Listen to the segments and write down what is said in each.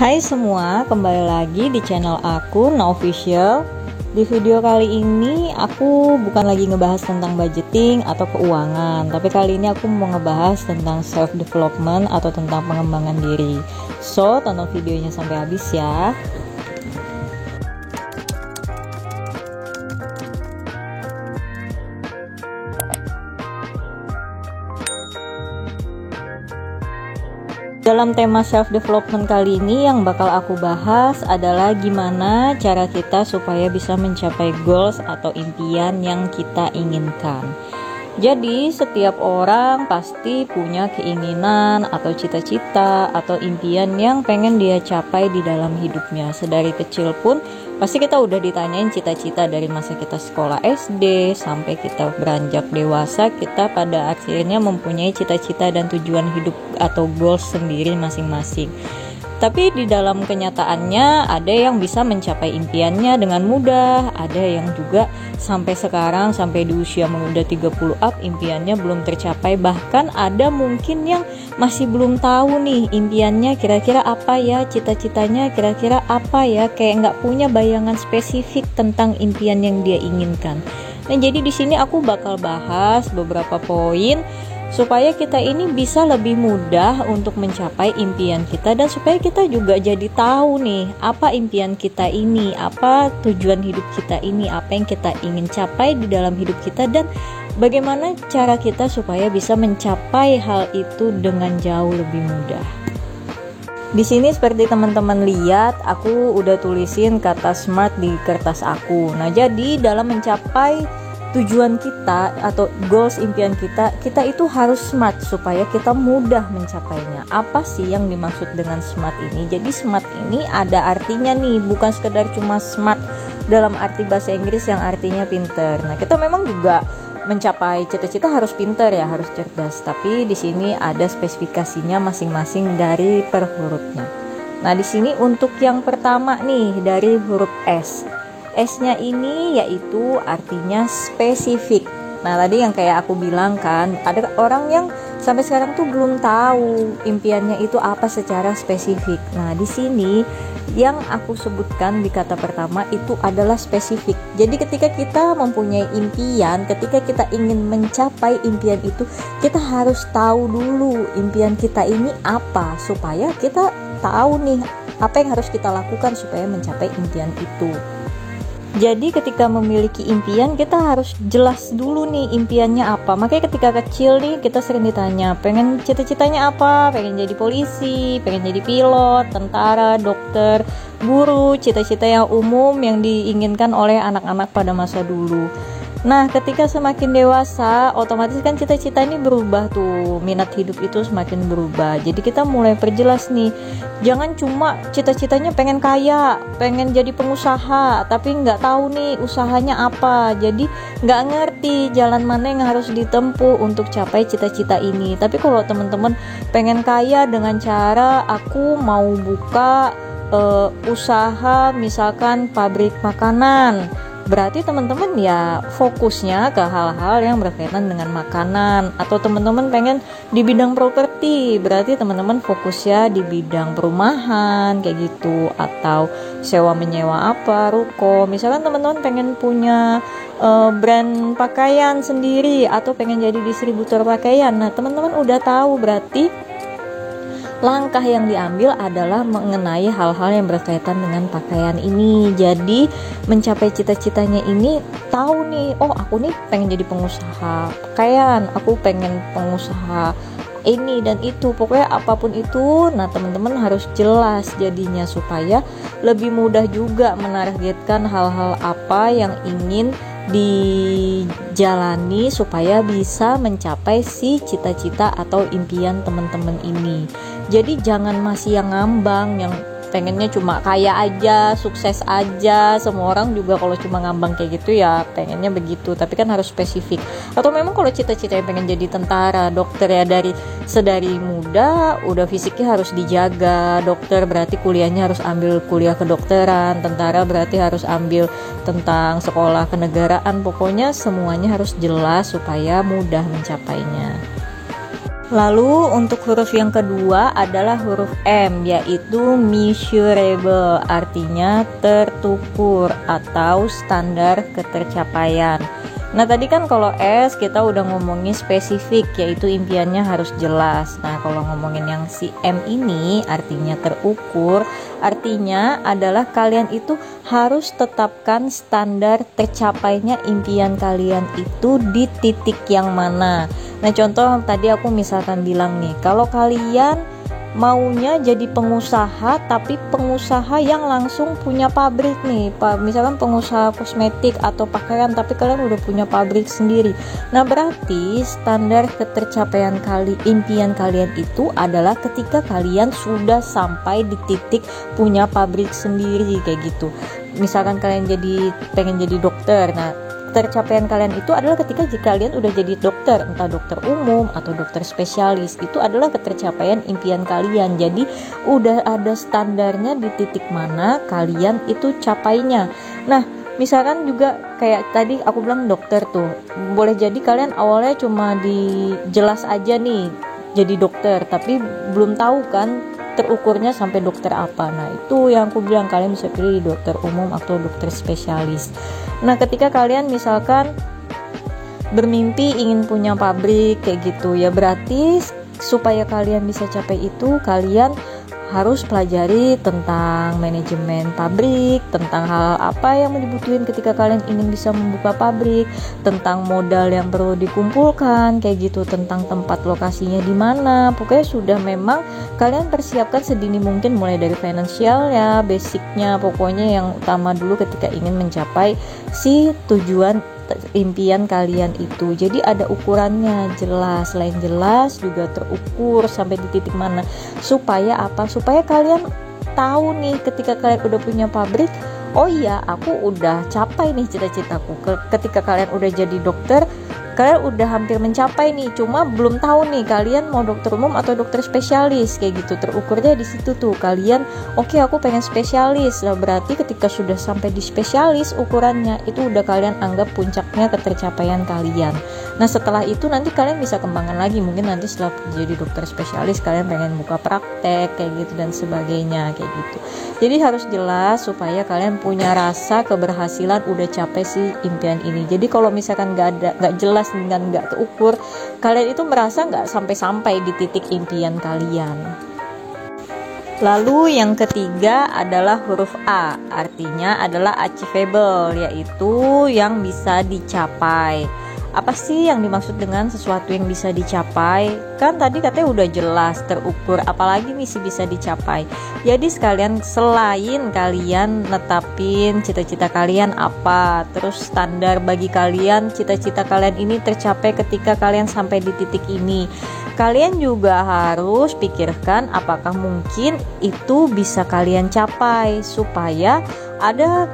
Hai semua, kembali lagi di channel aku, Na Official. Di video kali ini aku bukan lagi ngebahas tentang budgeting atau keuangan, tapi kali ini aku mau ngebahas tentang self development atau tentang pengembangan diri. So, tonton videonya sampai habis ya. Dalam tema self development kali ini yang bakal aku bahas adalah gimana cara kita supaya bisa mencapai goals atau impian yang kita inginkan. Jadi setiap orang pasti punya keinginan atau cita-cita atau impian yang pengen dia capai di dalam hidupnya. Sedari kecil pun pasti kita udah ditanyain cita-cita dari masa kita sekolah SD sampai kita beranjak dewasa, kita pada akhirnya mempunyai cita-cita dan tujuan hidup atau goals sendiri masing-masing. Tapi di dalam kenyataannya ada yang bisa mencapai impiannya dengan mudah, ada yang juga sampai sekarang, sampai di usia udah 30 up impiannya belum tercapai. Bahkan ada mungkin yang masih belum tahu nih impiannya kira-kira apa ya, cita-citanya kira-kira apa ya, kayak nggak punya bayangan spesifik tentang impian yang dia inginkan. Nah, jadi di sini aku bakal bahas beberapa poin supaya kita ini bisa lebih mudah untuk mencapai impian kita, dan supaya kita juga jadi tahu nih apa impian kita ini, apa tujuan hidup kita ini, apa yang kita ingin capai di dalam hidup kita, dan bagaimana cara kita supaya bisa mencapai hal itu dengan jauh lebih mudah. Di sini seperti teman-teman lihat, aku udah tulisin kata SMART di kertas aku. Nah, jadi dalam mencapai tujuan kita atau goals impian kita itu harus smart supaya kita mudah mencapainya. Apa sih yang dimaksud dengan smart ini? Jadi smart ini ada artinya nih, bukan sekedar cuma smart dalam arti bahasa Inggris yang artinya pinter. Nah, kita memang juga mencapai cita-cita harus pinter ya, harus cerdas. Tapi di sini ada spesifikasinya masing-masing dari per hurufnya. Nah, di sini untuk yang pertama nih dari huruf S. S-nya ini yaitu artinya spesifik. Nah, tadi yang kayak aku bilang kan, ada orang yang sampai sekarang tuh belum tahu impiannya itu apa secara spesifik. Nah, di sini yang aku sebutkan di kata pertama itu adalah spesifik. Jadi ketika kita mempunyai impian, ketika kita ingin mencapai impian itu, kita harus tahu dulu impian kita ini apa, supaya kita tahu nih apa yang harus kita lakukan supaya mencapai impian itu. Jadi ketika memiliki impian, kita harus jelas dulu nih impiannya apa. Makanya ketika kecil nih kita sering ditanya, pengen cita-citanya apa? Pengen jadi polisi, pengen jadi pilot, tentara, dokter, guru, cita-cita yang umum yang diinginkan oleh anak-anak pada masa dulu. Nah, ketika semakin dewasa, otomatis kan cita-cita ini berubah tuh, minat hidup itu semakin berubah. Jadi kita mulai perjelas nih, jangan cuma cita-citanya pengen kaya, pengen jadi pengusaha, tapi nggak tahu nih usahanya apa. Jadi nggak ngerti jalan mana yang harus ditempuh untuk capai cita-cita ini. Tapi kalau teman-teman pengen kaya dengan cara aku mau buka usaha misalkan pabrik makanan, berarti teman-teman ya fokusnya ke hal-hal yang berkaitan dengan makanan. Atau teman-teman pengen di bidang properti, berarti teman-teman fokusnya di bidang perumahan kayak gitu, atau sewa menyewa apa, ruko. Misalkan teman-teman pengen punya brand pakaian sendiri atau pengen jadi distributor pakaian. Nah, teman-teman udah tahu berarti langkah yang diambil adalah mengenai hal-hal yang berkaitan dengan pakaian ini. Jadi mencapai cita-citanya ini tahu nih, oh aku nih pengen jadi pengusaha pakaian, aku pengen pengusaha ini dan itu, pokoknya apapun itu. Nah, teman-teman harus jelas jadinya supaya lebih mudah juga menargetkan hal-hal apa yang ingin dijalani supaya bisa mencapai si cita-cita atau impian teman-teman ini. Jadi jangan masih yang ngambang, yang pengennya cuma kaya aja, sukses aja. Semua orang juga kalau cuma ngambang kayak gitu ya pengennya begitu, tapi kan harus spesifik. Atau memang kalau cita-citanya pengen jadi tentara, dokter ya, dari sedari muda udah fisiknya harus dijaga. Dokter berarti kuliahnya harus ambil kuliah kedokteran, tentara berarti harus ambil tentang sekolah kenegaraan. Pokoknya semuanya harus jelas supaya mudah mencapainya. Lalu untuk huruf yang kedua adalah huruf M, yaitu measurable, artinya tertukur atau standar ketercapaian. Nah tadi kan kalau S kita udah ngomongin spesifik, yaitu impiannya harus jelas. Nah kalau ngomongin yang si M ini artinya terukur, artinya adalah kalian itu harus tetapkan standar tercapainya impian kalian itu di titik yang mana. Nah contoh tadi aku misalkan bilang nih, kalau kalian maunya jadi pengusaha tapi pengusaha yang langsung punya pabrik nih, misalkan pengusaha kosmetik atau pakaian tapi kalian udah punya pabrik sendiri. Nah berarti standar ketercapaian impian kalian itu adalah ketika kalian sudah sampai di titik punya pabrik sendiri kayak gitu. Misalkan kalian pengen jadi dokter, nah tercapaian kalian itu adalah ketika kalian udah jadi dokter, entah dokter umum atau dokter spesialis. Itu adalah ketercapaian impian kalian. Jadi udah ada standarnya di titik mana kalian itu capainya. Nah misalkan juga kayak tadi aku bilang dokter tuh, boleh jadi kalian awalnya cuma jelas aja nih jadi dokter, tapi belum tahu kan terukurnya sampai dokter apa. Nah itu yang aku bilang, kalian bisa pilih di dokter umum atau dokter spesialis. Nah ketika kalian misalkan bermimpi ingin punya pabrik kayak gitu ya, berarti supaya kalian bisa capai itu kalian harus pelajari tentang manajemen pabrik, tentang hal apa yang dibutuhin ketika kalian ingin bisa membuka pabrik, tentang modal yang perlu dikumpulkan kayak gitu, tentang tempat lokasinya di mana. Pokoknya sudah memang kalian persiapkan sedini mungkin, mulai dari finansial ya, basicnya, pokoknya yang utama dulu ketika ingin mencapai si tujuan impian kalian itu. Jadi ada ukurannya jelas, selain jelas juga terukur sampai di titik mana. Supaya apa? Supaya kalian tahu nih ketika kalian udah punya pabrik, oh iya aku udah capai nih cita-citaku. Ketika kalian udah jadi dokter, kalian udah hampir mencapai nih, cuma belum tahu nih kalian mau dokter umum atau dokter spesialis kayak gitu. Terukurnya di situ tuh, kalian oke, aku pengen spesialis. Nah berarti ketika sudah sampai di spesialis ukurannya itu udah kalian anggap puncaknya ketercapaian kalian. Nah setelah itu nanti kalian bisa kembangkan lagi, mungkin nanti setelah jadi dokter spesialis kalian pengen buka praktek kayak gitu dan sebagainya kayak gitu. Jadi harus jelas supaya kalian punya rasa keberhasilan udah capai si impian ini. Jadi kalau misalkan nggak jelas dengan nggak keukur, kalian itu merasa nggak sampai-sampai di titik impian kalian. Lalu yang ketiga adalah huruf A, artinya adalah achievable, yaitu yang bisa dicapai. Apa sih yang dimaksud dengan sesuatu yang bisa dicapai? Kan tadi katanya udah jelas, terukur, apalagi nih sih bisa dicapai. Jadi sekalian, selain kalian netapin cita-cita kalian apa, terus standar bagi kalian cita-cita kalian ini tercapai ketika kalian sampai di titik ini, kalian juga harus pikirkan apakah mungkin itu bisa kalian capai, supaya ada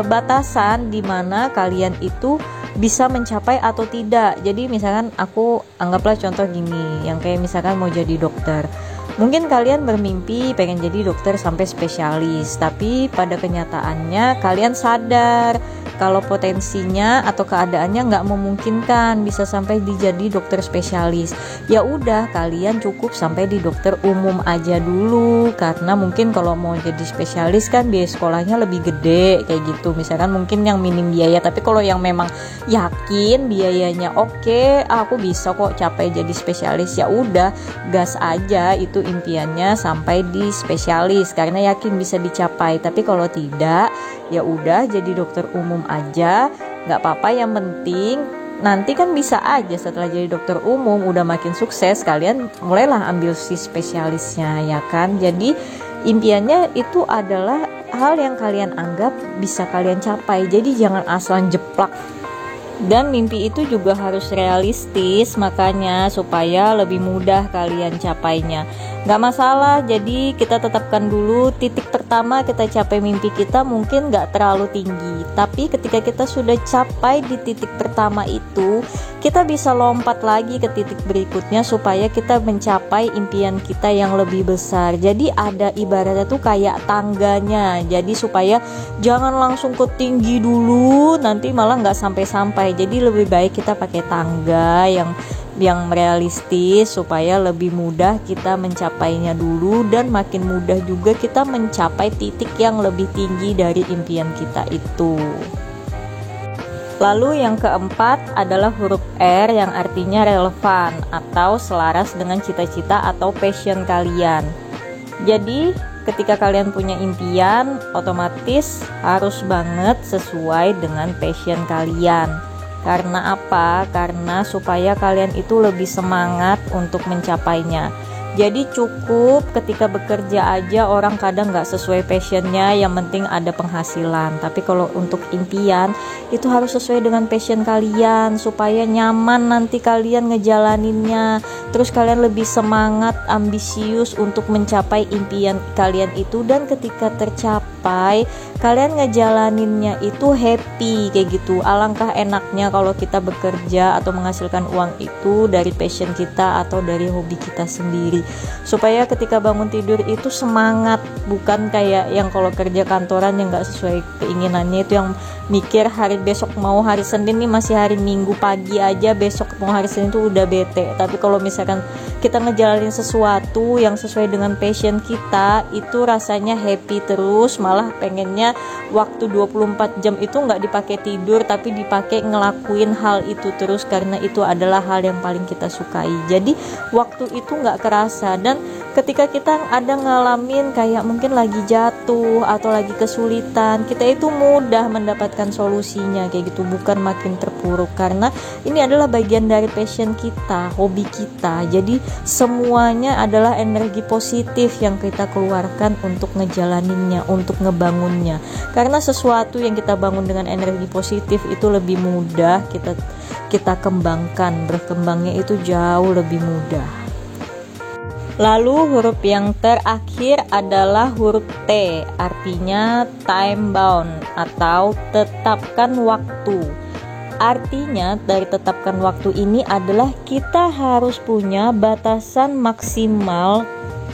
batasan di mana kalian itu bisa mencapai atau tidak. Jadi misalkan aku anggaplah contoh gini, yang kayak misalkan mau jadi dokter, mungkin kalian bermimpi pengen jadi dokter sampai spesialis, tapi pada kenyataannya kalian sadar kalau potensinya atau keadaannya nggak memungkinkan bisa sampai dijadi dokter spesialis. Ya udah, kalian cukup sampai di dokter umum aja dulu, karena mungkin kalau mau jadi spesialis kan biaya sekolahnya lebih gede kayak gitu. Misalkan mungkin yang minim biaya, tapi kalau yang memang yakin biayanya oke, aku bisa kok capai jadi spesialis, ya udah gas aja itu impiannya sampai di spesialis karena yakin bisa dicapai. Tapi kalau tidak, ya udah jadi dokter umum aja, nggak apa-apa. Yang penting nanti kan bisa aja setelah jadi dokter umum udah makin sukses, kalian mulailah ambil si spesialisnya, ya kan. Jadi impiannya itu adalah hal yang kalian anggap bisa kalian capai. Jadi jangan asal jeplak. Dan mimpi itu juga harus realistis, makanya supaya lebih mudah kalian capainya. Gak masalah, jadi kita tetapkan dulu titik pertama kita capai mimpi kita mungkin gak terlalu tinggi, tapi ketika kita sudah capai di titik pertama itu, kita bisa lompat lagi ke titik berikutnya supaya kita mencapai impian kita yang lebih besar. Jadi ada ibaratnya tuh kayak tangganya, jadi supaya jangan langsung ke tinggi dulu, nanti malah gak sampai-sampai. Jadi lebih baik kita pakai tangga yang yang realistis supaya lebih mudah kita mencapainya dulu, dan makin mudah juga kita mencapai titik yang lebih tinggi dari impian kita itu. Lalu yang keempat adalah huruf R yang artinya relevan atau selaras dengan cita-cita atau passion kalian. Jadi ketika kalian punya impian, otomatis harus banget sesuai dengan passion kalian. Karena apa? Karena supaya kalian itu lebih semangat untuk mencapainya. Jadi cukup ketika bekerja aja orang kadang gak sesuai passionnya, yang penting ada penghasilan. Tapi kalau untuk impian itu harus sesuai dengan passion kalian, supaya nyaman nanti kalian ngejalaninnya. Terus kalian lebih semangat, ambisius untuk mencapai impian kalian itu. Dan ketika tercapai, kalian ngejalaninnya itu happy kayak gitu. Alangkah enaknya kalau kita bekerja atau menghasilkan uang itu dari passion kita atau dari hobi kita sendiri, supaya ketika bangun tidur itu semangat, bukan kayak yang kalau kerja kantoran yang gak sesuai keinginannya itu, yang mikir hari besok mau hari Senin nih masih hari Minggu pagi aja, besok mau hari Senin itu udah bete. Tapi kalau misalkan kita ngejalanin sesuatu yang sesuai dengan passion kita, itu rasanya happy terus, malah pengennya waktu 24 jam itu gak dipakai tidur tapi dipakai ngelakuin hal itu terus, karena itu adalah hal yang paling kita sukai. Jadi waktu itu gak kerasa. Dan ketika kita ada ngalamin kayak mungkin lagi jatuh atau lagi kesulitan, kita itu mudah mendapatkan solusinya kayak gitu, bukan makin terpuruk, karena ini adalah bagian dari passion kita, hobi kita. Jadi semuanya adalah energi positif yang kita keluarkan untuk ngejalaninnya, untuk ngebangunnya. Karena sesuatu yang kita bangun dengan energi positif itu lebih mudah kita kembangkan, berkembangnya itu jauh lebih mudah. Lalu huruf yang terakhir adalah huruf T, artinya time bound atau tetapkan waktu. Artinya dari tetapkan waktu ini adalah kita harus punya batasan maksimal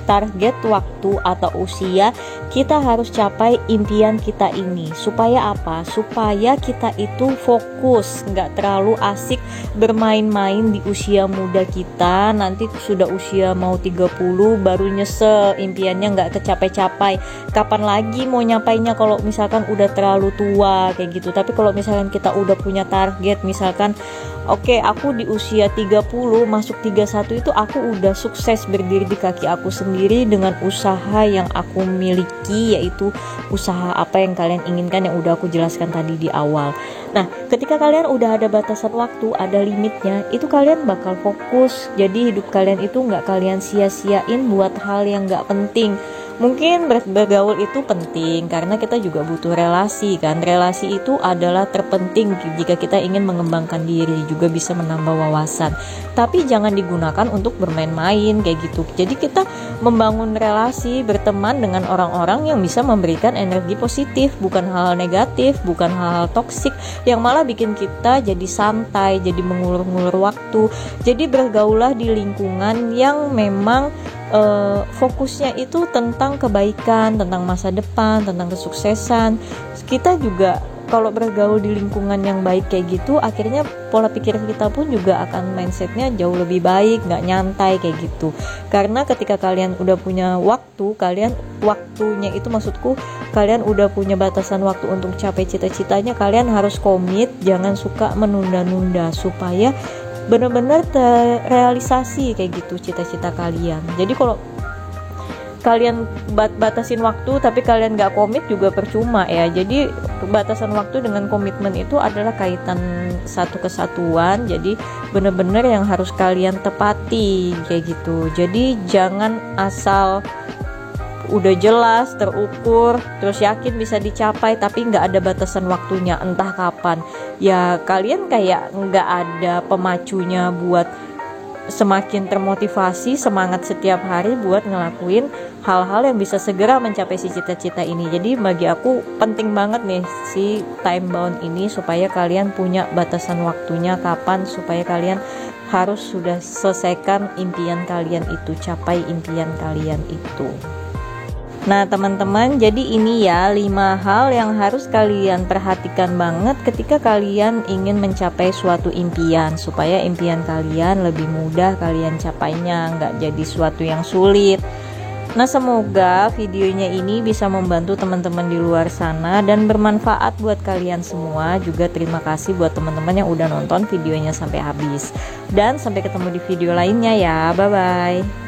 target waktu atau usia kita harus capai impian kita ini. Supaya apa? Supaya kita itu fokus, nggak terlalu asik bermain-main di usia muda kita. Nanti sudah usia mau 30 baru nyesel impiannya nggak kecapai-capai. Kapan lagi mau nyapainya kalau misalkan udah terlalu tua kayak gitu. Tapi kalau misalkan kita udah punya target, misalkan oke, aku di usia 30 masuk 31 itu aku udah sukses berdiri di kaki aku sendiri dengan usaha yang aku miliki, yaitu usaha apa yang kalian inginkan yang udah aku jelaskan tadi di awal. Nah, ketika kalian udah ada batasan waktu, ada limitnya, itu kalian bakal fokus. Jadi hidup kalian itu nggak kalian sia-siain buat hal yang nggak penting. Mungkin bergaul itu penting karena kita juga butuh relasi kan. Relasi itu adalah terpenting jika kita ingin mengembangkan diri, juga bisa menambah wawasan. Tapi jangan digunakan untuk bermain-main kayak gitu. Jadi kita membangun relasi, berteman dengan orang-orang yang bisa memberikan energi positif, bukan hal negatif, bukan hal toksik yang malah bikin kita jadi santai, jadi mengulur-ngulur waktu. Jadi bergaulah di lingkungan yang memang fokusnya itu tentang kebaikan, tentang masa depan, tentang kesuksesan. Kita juga kalau bergaul di lingkungan yang baik kayak gitu, akhirnya pola pikir kita pun juga akan mindsetnya jauh lebih baik, nggak nyantai kayak gitu. Karena ketika kalian udah punya waktu, waktunya itu maksudku kalian udah punya batasan waktu untuk capai cita-citanya, kalian harus komit, jangan suka menunda-nunda supaya benar-benar terrealisasi kayak gitu cita-cita kalian. Jadi kalau kalian batasin waktu tapi kalian gak komit juga percuma ya. Jadi batasan waktu dengan komitmen itu adalah kaitan satu kesatuan. Jadi benar-benar yang harus kalian tepati kayak gitu. Jadi jangan asal udah jelas, terukur, terus yakin bisa dicapai tapi nggak ada batasan waktunya entah kapan. Ya kalian kayak nggak ada pemacunya buat semakin termotivasi, semangat setiap hari buat ngelakuin hal-hal yang bisa segera mencapai si cita-cita ini. Jadi bagi aku penting banget nih si time bound ini, supaya kalian punya batasan waktunya kapan, supaya kalian harus sudah selesaikan impian kalian itu, capai impian kalian itu. Nah teman-teman, jadi ini ya 5 hal yang harus kalian perhatikan banget ketika kalian ingin mencapai suatu impian, supaya impian kalian lebih mudah kalian capainya, nggak jadi suatu yang sulit. Nah semoga videonya ini bisa membantu teman-teman di luar sana dan bermanfaat buat kalian semua. Juga terima kasih buat teman-teman yang udah nonton videonya sampai habis. Dan sampai ketemu di video lainnya ya, bye bye.